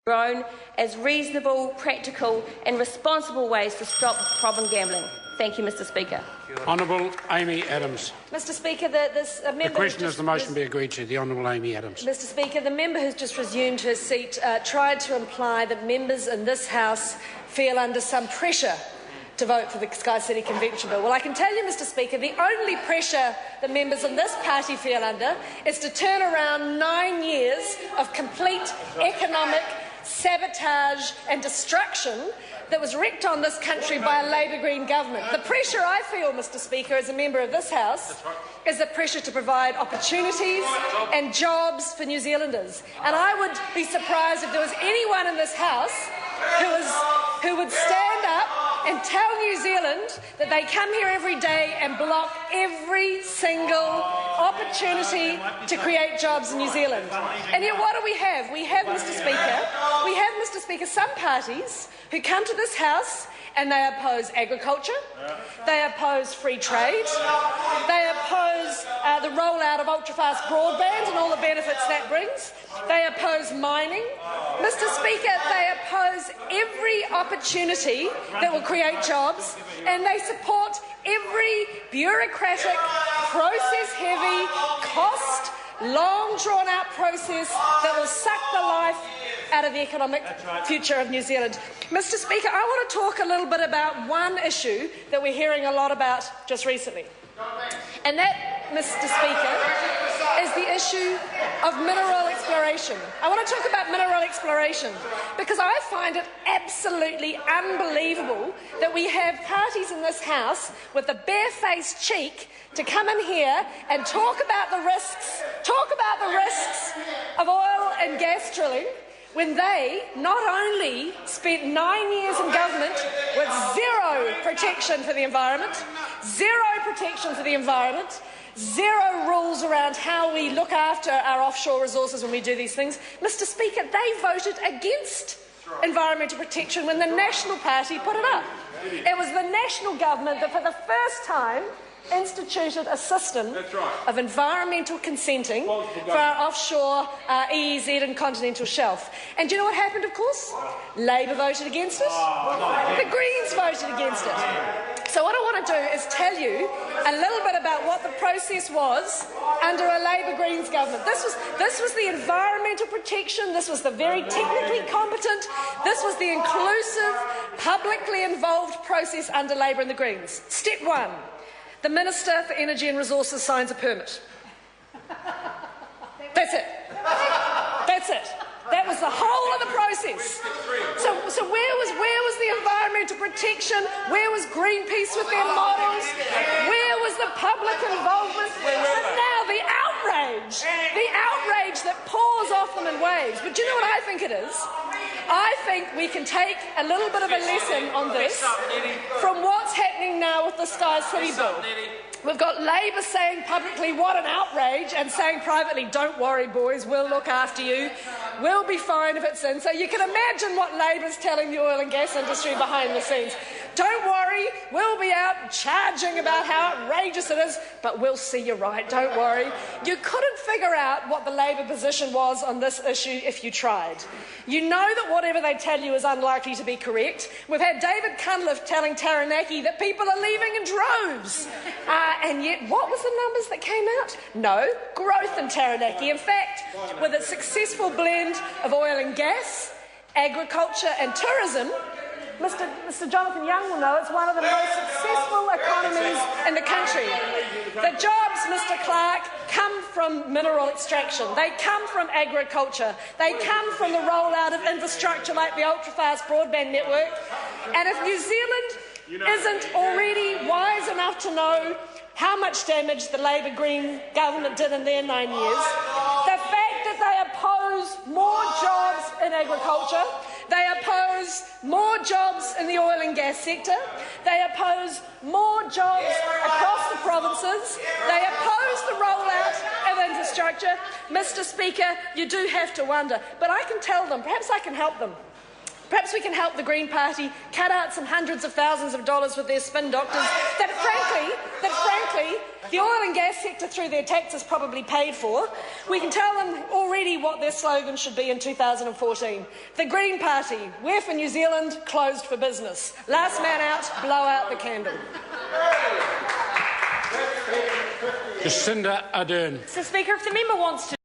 grown as reasonable, practical and responsible ways to stop problem gambling. Thank you, Mr Speaker. Honourable Amy Adams. Mr Speaker, the question is the motion be agreed to. The Honourable Amy Adams. Mr Speaker, the member who's just resumed her seat tried to imply that members in this House feel under some pressure to vote for the Sky City Convention Bill. Well, I can tell you, Mr Speaker, the only pressure that members in this party feel under is to turn around 9 years of complete economic sabotage and destruction that was wreaked on this country by a Labour Green government. The pressure I feel, Mr Speaker, as a member of this House, is the pressure to provide opportunities and jobs for New Zealanders. And I would be surprised if there was anyone in this House who would stand up and tell New Zealand that they come here every day and block every single opportunity to create jobs in New Zealand. And yet what do we have? We have, Mr Speaker, some parties who come to this House and they oppose agriculture, they oppose free trade, they oppose the rollout of ultra-fast broadband and all the benefits that brings, they oppose mining. Mr Speaker, they oppose every opportunity that will create jobs, and they support every bureaucratic, process-heavy, cost, long drawn-out process that will suck the life out of the economic future of New Zealand. Mr Speaker, I want to talk a little bit about one issue that we're hearing a lot about just recently. And that, Mr Speaker, is the issue of mineral exploration. I want to talk about mineral exploration because I find it absolutely unbelievable that we have parties in this House with the barefaced cheek to come in here and talk about the risks of oil and gas drilling, when they not only spent 9 years in government with zero protection for the environment, zero rules around how we look after our offshore resources when we do these things. Mr Speaker, they voted against environmental protection when the National Party put it up. It was the National Government that for the first time instituted a system of environmental consenting for our offshore EEZ and continental shelf. And do you know what happened, of course? Labour voted against it. The Greens voted against it. So what I want to do is tell you a little bit about what the process was under a Labour Greens government. This was the environmental protection, this was the very technically competent, this was the inclusive, publicly involved process under Labour and the Greens. Step one. The Minister for Energy and Resources signs a permit. That's it. That's it. That was the whole of the process. So where was the environmental protection? Where was Greenpeace with their models? Where was the public involvement? And now the outrage that pours off them in waves. But do you know what I think it is? I think we can take a little bit of a lesson on this from what's happening now with the Sky City Bill. We've got Labour saying publicly, what an outrage, and saying privately, don't worry, boys, we'll look after you. We'll be fine if it's in. So you can imagine what Labour's telling the oil and gas industry behind the scenes. Don't worry, we'll be out charging about how outrageous it is, but we'll see you right, don't worry. You couldn't figure out what the Labour position was on this issue if you tried. You know that whatever they tell you is unlikely to be correct. We've had David Cunliffe telling Taranaki that people are leaving in droves. And yet, what was the numbers that came out? No growth in Taranaki. In fact, with its successful blend of oil and gas, agriculture and tourism, Mr Jonathan Young will know it's one of the most successful economies in the country. The jobs, Mr Clark, come from mineral extraction. They come from agriculture. They come from the rollout of infrastructure like the ultra-fast broadband network. And if New Zealand isn't already wise enough to know how much damage the Labour Green government did in their 9 years, the fact that they oppose more jobs in agriculture, they oppose more jobs in the oil and gas sector, they oppose more jobs across the provinces, they oppose the rollout of infrastructure. Mr Speaker, you do have to wonder, but I can tell them, perhaps I can help them. Perhaps we can help the Green Party cut out some hundreds of thousands of dollars with their spin doctors that frankly, the oil and gas sector through their taxes probably paid for. We can tell them already what their slogan should be in 2014. The Green Party, we're for New Zealand, closed for business. Last man out, blow out the candle. Jacinda Ardern. Mr. Speaker, if the member wants to